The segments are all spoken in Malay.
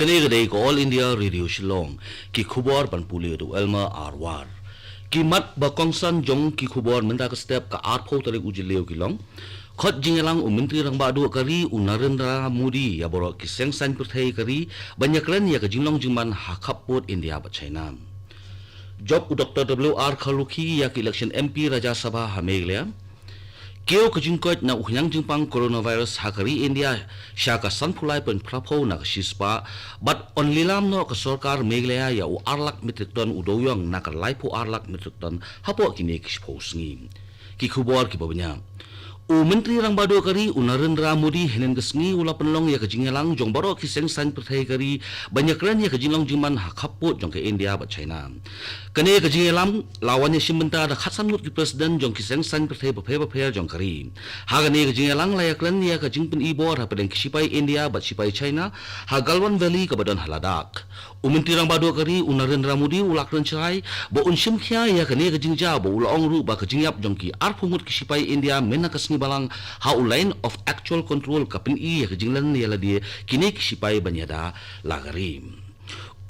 Kene gede ko All India Radio Shillong ki khubor pan puli du Elma Arwar ki mat ba kongsan jong ki khubor menda ka step ka art pho tare ujileu ki long khot jingelang menteri rang ba du kari Narendra Modi ya boro ki sengsan perthai kari banyaklan ya ka jinglong jingman hakapot India ba China job Dr. W.R. Khaluki ya ki election MP Rajya Sabha hameglia Keo kajingkot na uhyang jingpang coronavirus hakari India siya ka sanpulay pen prapo na kasispa but only lam no ka sarkar meglaya ya u arlak metric ton udoyong na ka laipo arlak metric ton hapo kini kispos ngi ki khubor ki babanya u menteri rang bado kari Narendra Modi henen kesngi ula penlong ya kajingelang jong baro ki sengsan perthai kari banyakran ya kajinglong jingman hakapot jong ke India ba China kane kajingelam lawannya simbenta da khatsan lut ki presiden jong ki sengsan perthai ba jong kari hagane kajingelang layaklan ya kajingpen ibor ha pedeng kisipai India ba sipai China ha Galwan Valley ka badan haladak u menteri rang bado kari Narendra Modi ulak ren chai bo unsim khya ya kane kajingja bo ulong ru ba kajingyap jong ki arphumut kisipai India mena kasni balang how line of actual control kapin i kajinglan yala dia kini kisipai banyada lagari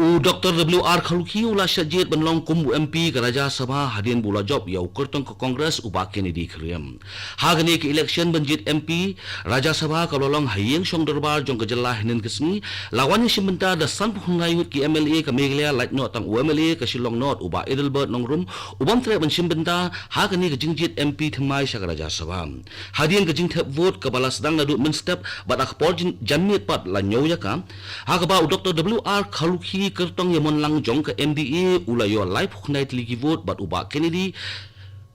u Dr. W.R. Khaluki ula syajit benlong kumbu MP ke Raja Sabha hadian bula job ya ukurtong ke Kongres uba Kennedy kriam hagani ke election benjit MP Raja Sabha kalolong hayeng syong derbar jong kejelah henen kesmi lawannya simbenta da san punghayut ki MLA ke Meglia light not tang UMLA ke Shillong Not uba Edelbert nongrum ubam trek ben simbenta hagani ke jingjit MP themai syak Raja Sabha hadian ke jingthep vote ke balas sedang ladut menstep badak por janmit pat la nyoya ka hagaba Dr. W.R. Khaluki kertong yamon lang jong ke MDA ulayo live night ligi vote bat uba Kennedy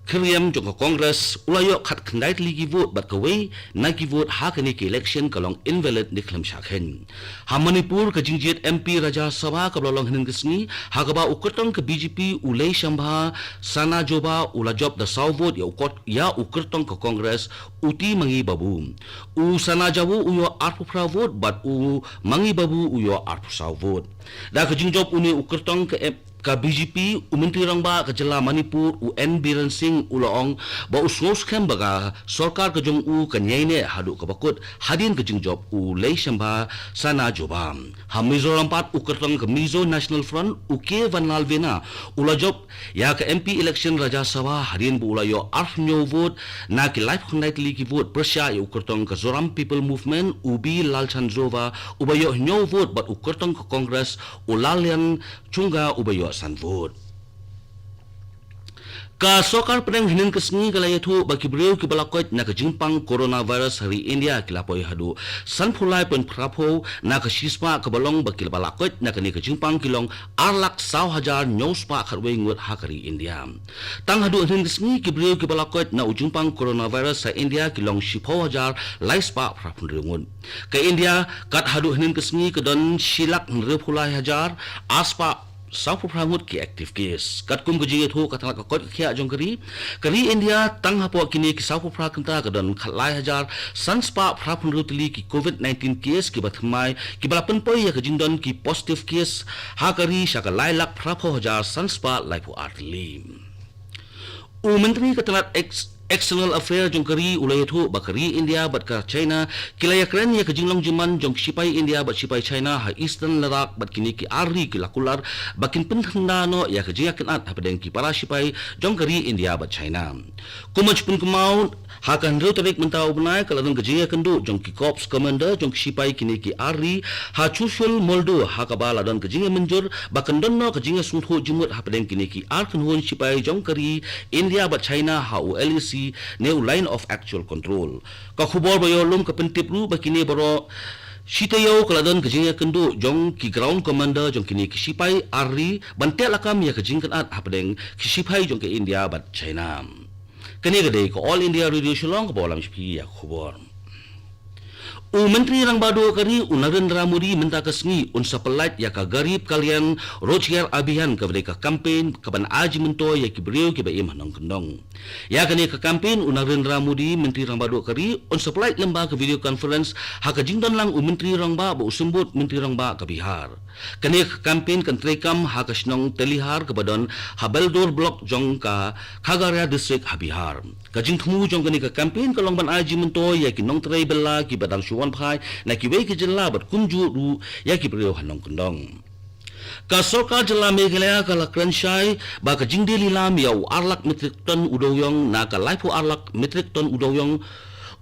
kriam jong ke Kongres ulayo khat night ligi vote bat kawai nagi vote hakani ke election kalong invalid niklam shakhen ha Manipur ke jingjit MP Raja Sabha ka lolong henen kesni hakaba ukertong ke BJP ulai shambha sana joba ula job the south vote ya ukertong ke Kongres uti mangi babu u sana jawu uyo arpupra vote bat u mangi babu uyo arpusau vote da ke jingjob uni ukertong ke BJP menteri rang ba ke jela Manipur UN Biren Singh ulaong ba usngos kem baga sarkar ke jong u ke nyaine hadu ke bakut hadin ke jingjob u lei shamba sana joba ha Mizoram pat ukertong ke Mizo National Front uke van lalvena ula job ya ke MP election Raja Sabha hadin bu ulayo arfnyo vote na ki life night ligi vote persya ya ukertong ke Zoram People Movement ubi Lalchandrova ubayo nyo vote bat ukertong ke Kongres ulalian chunga ubayo san vote ka sokar pedang hinen kesni kalaya thu baki breu ki balakot na ka jingpang coronavirus hari India kilapoi hadu san phulai pen prapo na ka shispa ka balong baki balakot na ka ni ka jingpang kilong arlak 1,000 nyospa kharwe ngut hakari India tang hadu hinen kesni ki breu ki balakot na ujingpang coronavirus sa India kilong 10,000 laispa prapun rengun ka India kat hadu hinen kesni ka don silak 10,000 aspa Sapu prangut ki active case kat kum gejinget ho katang ka kot khia jong kari India tang hapo kini ki sapu pra kanta ka don khalai hajar sanspa prapun rutli ki COVID-19 case ki bathmai ki balapan poi ya kajindon ki positive case ha kari shaka lai lak prapo hajar sanspa laipu artli u menteri katalat External Affair jong kari ulay thu bakari India bat ka China kilaya kren ya kajinglong jiman jong sipai India bat sipai China ha Eastern Ladakh bat kini ki ari ki lakular bakin penthanda no ya kajia kenat ha pedeng ki para sipai jong kari India bat China kumaj pun kemau ha kan ro tarik mentau benai kaladon kajia kendu jong ki corps commander jong sipai kini ki ari ha chusul moldo ha kabala don kajia menjur bakan don no kajia sungtho jumut ha pedeng kini ki ar kenhun sipai jong kari India bat China ha ULC new line of actual control ka khubor bayo lum ka pentip ru bakini baro sitayo kaladon kajinga kendu jong ki ground commander jong kini kisipai ari bantel akam ya kajingkan at hapdeng kisipai jong ke India bat China kani gade ko All India Radio Shillong ko bolam spi ya khubor u menteri rang bado kari Narendra Modi minta kesngi unsa pelat ya ka garib kalian rojiar abihan ka mereka campaign ka ban aji mento ya ki breu ki ba imhanong kendong ya kani ka campaign Narendra Modi menteri rang bado kari unsa pelat lemba ka video conference ha ka jingdon lang menteri rang ba usembut menteri rang ba ka Bihar kani ka campaign kan trekam ha ka snong telihar ka badon Habeldor block jong ka Khagaria district ha Bihar ka jingthmu jong kani ka campaign ka long ban aji mento ya ki nong trai bella ki badang wan phai na ki wei ki jilla bat kunju ru ya ki priyo hanong kundong ka sarkar jilla Meghalaya ka lakranshai ba ka jingdeli lam yau arlak metrik ton udoyong na ka laipu arlak metrik ton udoyong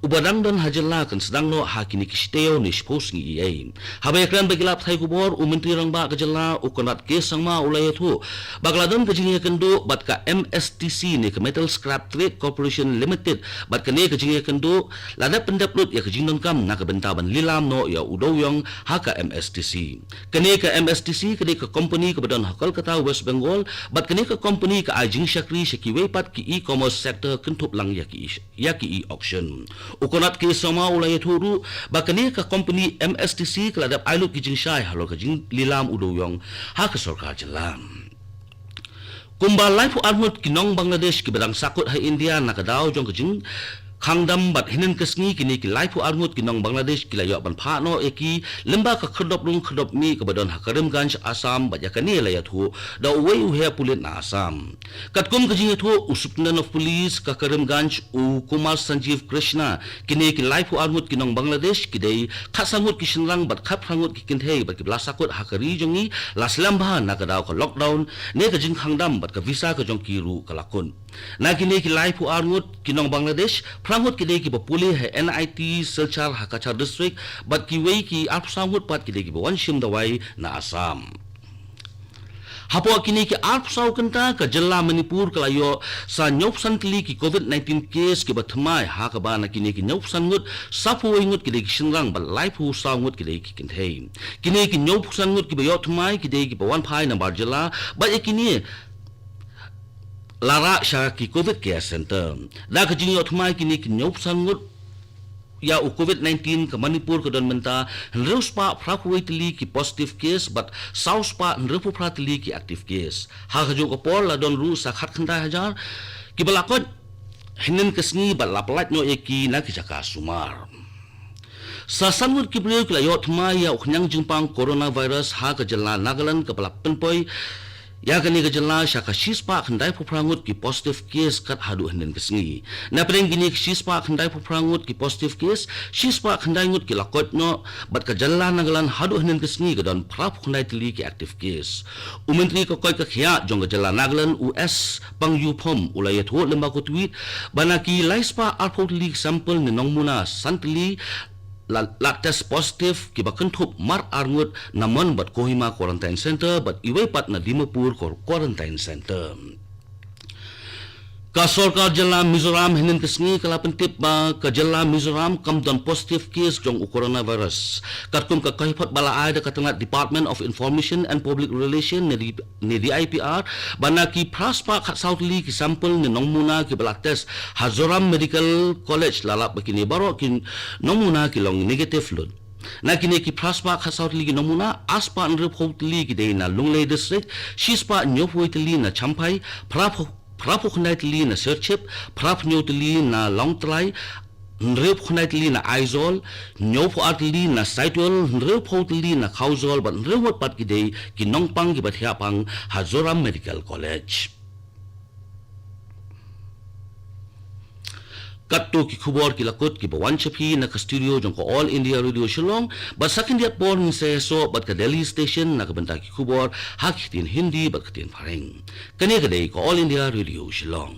ubadang dan hajalla kan sedang no hakini kisteo ni spos ngi ai habai kran bagilap thai kubor menteri rang ba kajalla ukonat ke sangma ulai thu bagladon kajingi kendo bat ka MSTC ni ka Metal Scrap Trade Corporation Limited bat ka ne kajingi kendo lada pendaplut ya kajingnon kam na ka bentaban lilam no ya udoyong ha ka MSTC kane ka MSTC kane ka company ka badan hakal kata West Bengal bat kane ka company ka ajing shakri shakiwe pat ki e-commerce sector kentup lang ya ki e-auction ukonat ke sama ulai thuru bakani ka company MSTC keladap ailut ki jingshai halo ka jing lilam udoyong ha ka sarkar jalam kumba laifu armut kinong Bangladesh ki badang sakut hai India nakadaw jong ka jing khangdam bat hinen kesngi kini ki laifu armut kinong Bangladesh ki layo ban pha no eki lemba ka khadop lung khadop mi ka badon Karimganj Assam ba yakani layat hu da uwei uhe pulit na Assam katkum ka jing thu usupnan of police ka Karimganj u Kumar Sanjeev Krishna kini ki laifu armut kinong Bangladesh ki dei khasangut ki shinrang bat khap rangut ki kinthei bat ki blasakut hakari jongi laslamba nakadaw ka lockdown ne ka jing khangdam bat ka visa ka jong ki ru kalakun na kini ki laifu armut kinong Bangladesh prangut kidei ki bapuli hai NIT Silchar Hakachar district bat ki wei ki arpsangut pat kidei ki bawanshim dawai na Assam hapo kini ki arpsau kenta ka jilla Manipur kalayo sa nyopsan tili ki COVID-19 case ki bathmai ha ka ba na kini ki nyopsan ngut sapu ngut kidei ki shinrang bat laifu sangut kidei ki kinthei kini ki nyopsan ngut ki bayot thmai kidei ki bawan phai na barjala ba ekini lara sha ki COVID care center da ka jing yothmai kini ki nyop sangut ya u COVID-19 ka Manipur ka don menta nruspa phrakuitli ki positive case but sauspa nrupu phratli ki active case ha ka jo ko pol la don ru sa khat khanda hajar ki balakot hinin kasni bal laplat no eki na ki jaka sumar sa sangut ki priyo ki yothmai ya uknyang jingpang coronavirus ha ka jalla Nagaland ka balapin poi ya kani ka jalla shaka shispa khandai phuprangut ki positive case kat hadu hnen kesngi na preng gini shispa khandai phuprangut ki positive case shispa khandai ngut ki lakot no bat ka jalla Nagaland hadu hnen kesngi ka don phrap khandai tili ki active case umentri ko koi ka khia jong ka jalla Nagaland US pang yu phom ulai tho lemba ko tweet banaki laispa arphot leak sample ni nongmuna santli la test positive ki bakan thup mar arngut naman bat Kohima quarantine center bat iwei pat na Dimapur quarantine center ka sarkar jilla Mizoram hinin kesngi kala pentip ba ka jilla Mizoram kam don positive case jong coronavirus katkum ka kahipot bala ai da katangat Department of Information and Public Relation ni DIPR banaki praspa khat sautli ki sample ni nongmuna ki bala test Hazoram Medical College lalap bakini baro kin nongmuna ki long negative lud na kini ki praspa khasaut ligi nomuna aspa nrep hotli ki deina Lunglei district shispa nyophoitli na champai prapu khnatli na serchip prap nyotli na longtlai nrep khnatli na aizol nyopho atli na saitol nrep hotli na khauzol ban nrewat pat ki dei ki nongpang ki bathia pang Hazoram Medical College Katto ki khubor ki lakut ki bawan chapi na ka studio jong ko All India Radio Shillong ba sakin dia porn se so bat ka Delhi station na ka banta ki khubor hak tin Hindi bat ka tin Phareng kane ka dei ko All India Radio Shillong